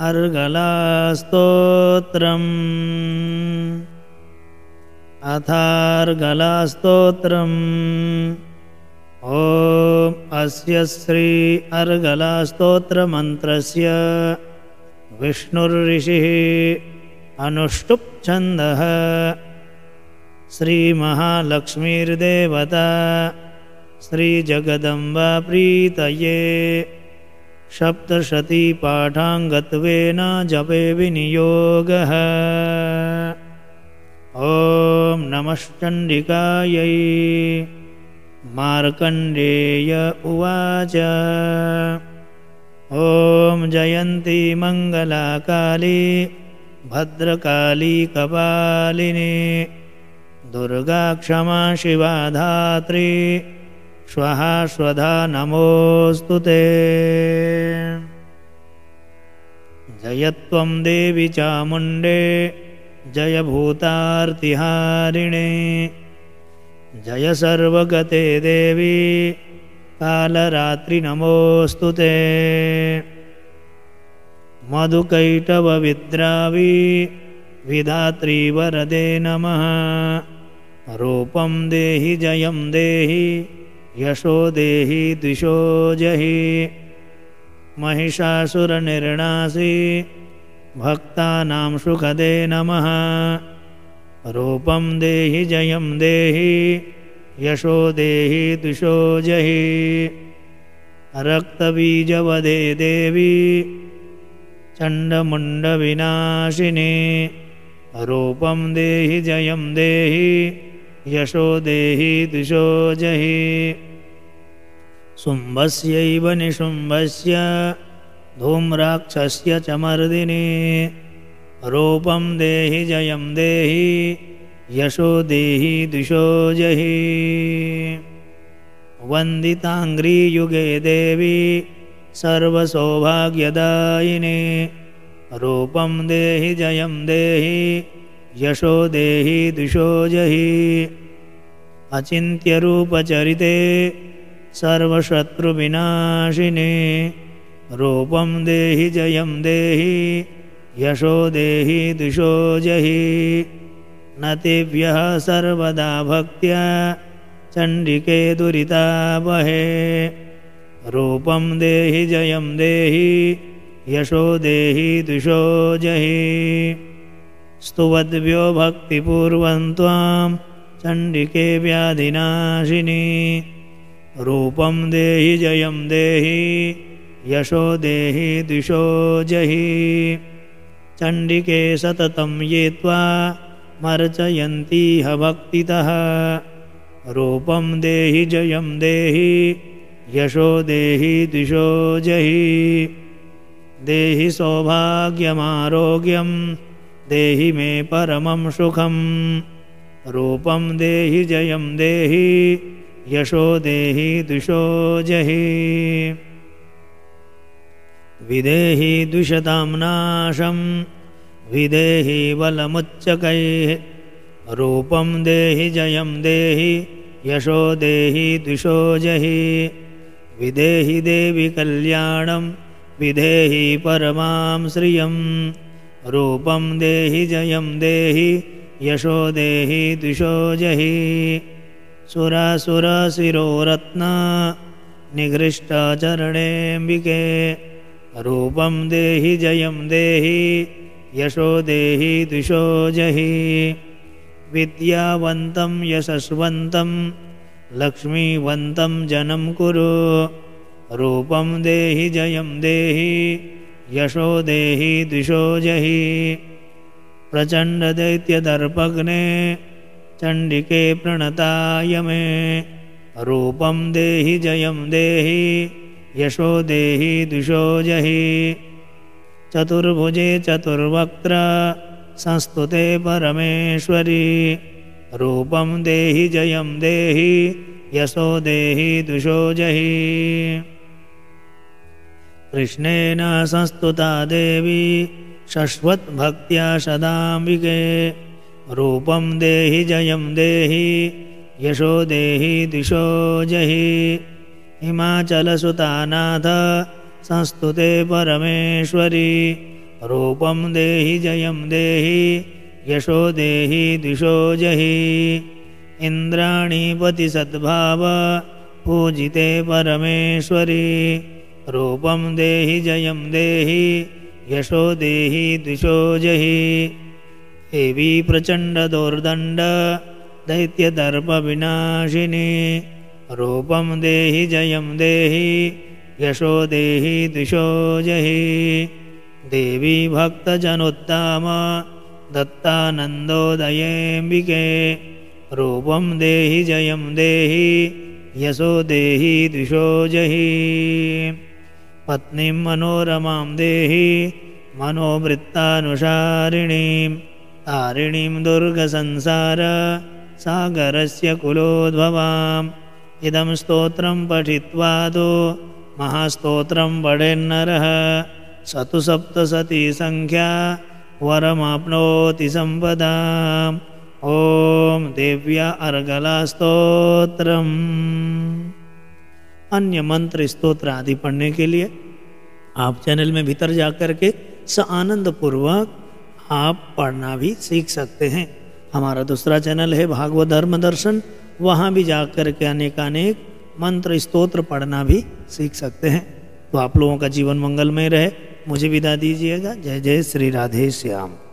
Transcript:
अर्गलास्तोत्रम् अथार्गलास्तोत्रम् ॐ अस्य श्री अर्गलास्तोत्रमन्त्रस्य विष्णुर्ऋषिः अनुष्टुप् छन्दः श्रीमहालक्ष्मीर्देवता श्रीजगदम्बा प्रीतये सप्तशतीपाठाङ्गत्वेन जपे विनियोगः। ॐ नमश्चण्डिकायै। मार्कण्डेय उवाच ॐ जयन्ती मङ्गलाकाली भद्रकाली कपालिनी दुर्गा क्षमा शिवा धात्री स्वाहा स्वधा नमोऽस्तु ते। जयत्वं देवी चामुण्डे जय भूतार्तिहारिणे जय सर्वगते देवी कालरात्रि नमोऽस्तु ते। मधुकैटभविद्रावी विधात्री वरदे नमः। रूपं देहि जयं देहि यशो देहि द्विषो जहि। महिषासुरनिर्णासी भक्तानां सुखदे नमः। रूपं देहि जयं देहि यशो देहि द्विषो जहि। रक्तबीजवदे देवी चण्डमुण्डविनाशिनी। रूपं देहि जयं देहि यशो देहि द्विषो जहि। शुम्भस्यैव निशुम्भस्य धूम्राक्षस्य च मर्दिनी। रूपं देहि जयं देहि यशो देहि द्विषो जहि। वन्दिताङ्घ्रियुगे देवी सर्वसौभाग्यदायिनी। रूपं देहि जयं देहि यशो देहि द्विषो जहि। अचिन्त्यरूपचरिते सर्वशत्रुविनाशिनी। रूपं देहि जयं देहि यशो देहि द्विषो जहि। नतिभ्यः सर्वदा भक्त्या चण्डिके दुरितावहे। रूपं देहि जयं देहि यशो देहि द्विषो जहि। स्तुवद्भ्यो भक्तिपूर्वं त्वां चण्डिके व्याधिनाशिनी। रूपं देहि जयं देहि यशो देहि द्विषो जहि। चण्डिके सततं ये त्वा मर्चयन्तीह भक्तितः। रूपं देहि जयं देहि यशो देहि द्विषो जहि। देहि सौभाग्यमारोग्यं देहि मे परमं सुखं। रूपं देहि जयं देहि यशो देहि द्विषो जहि। विदेहि द्विषतां नाशं विदेहि बलमुच्चकैः। रूपं देहि जयं देहि यशो देहि द्विषो जहि। विदेहि देवि कल्याणं विदेहि परमां श्रियं। रूपं देहि जयं देहि यशो देहि द्विषो जहि। सुरासुरशिरोरत्ना निगृष्टचरणेऽम्बिके। रूपं देहि जयं देहि यशो देहि द्विषो जहि। विद्यावन्तं यशस्वन्तं लक्ष्मीवन्तं जनं कुरु। रूपं देहि जयं देहि यशो देहि द्विषो जहि। प्रचण्डदैत्यदर्पघ्ने चण्डिके प्रणताय मे। रूपं देहि जयं देहि यशो देहि द्विषो जहि। चतुर्भुजे चतुर्वक्त्र संस्तुते परमेश्वरी। रूपं देहि जयं देहि यशो देहि द्विषो जहि। कृष्णेन संस्तुता देवी शश्वद्भक्त्या सदाम्बिके। रूपं देहि जयं देहि यशो देहि द्विषो जहि। हिमाचलसुतानाथ संस्तुते परमेश्वरी रूपं देहि जयं देहि यशो देहि द्विषो जहि इन्द्राणि पति सद्भाव पूजिते परमेश्वरी रूपं देहि जयं देहि यशो देहि द्विषो जहि देवी प्रचण्ड दोर्दण्ड दैत्यदर्प विनाशिनी रूपं देहि जयं देहि यशो देहि द्विषो जहि देवी भक्तजनोत्तम दत्तानन्दोदयेऽम्बिके रूपं देहि जयं देहि यशो देहि द्विषो जहि पत्नीं मनोरमां देहि मनोवृत्तानुसारिणीं तारिणीं दुर्गसंसार सागरस्य कुलोद्भवाम् इदं स्तोत्रं पठित्वा तु महास्तोत्रं पठेन्नरः स तु सप्तशती संख्या वरमाप्नोति संपदाम् ओम देव्या अर्गला स्तोत्रम। अन्य मंत्र स्तोत्र आदि पढ़ने के लिए आप चैनल में भीतर जाकर के आनंद पूर्वक आप पढ़ना भी सीख सकते हैं। हमारा दूसरा चैनल है भागवत धर्म दर्शन, वहाँ भी जाकर के अनेकानेक मंत्र स्तोत्र पढ़ना भी सीख सकते हैं। तो आप लोगों का जीवन मंगलमय रहे। मुझे विदा दीजिएगा। जय जय श्री राधे श्याम।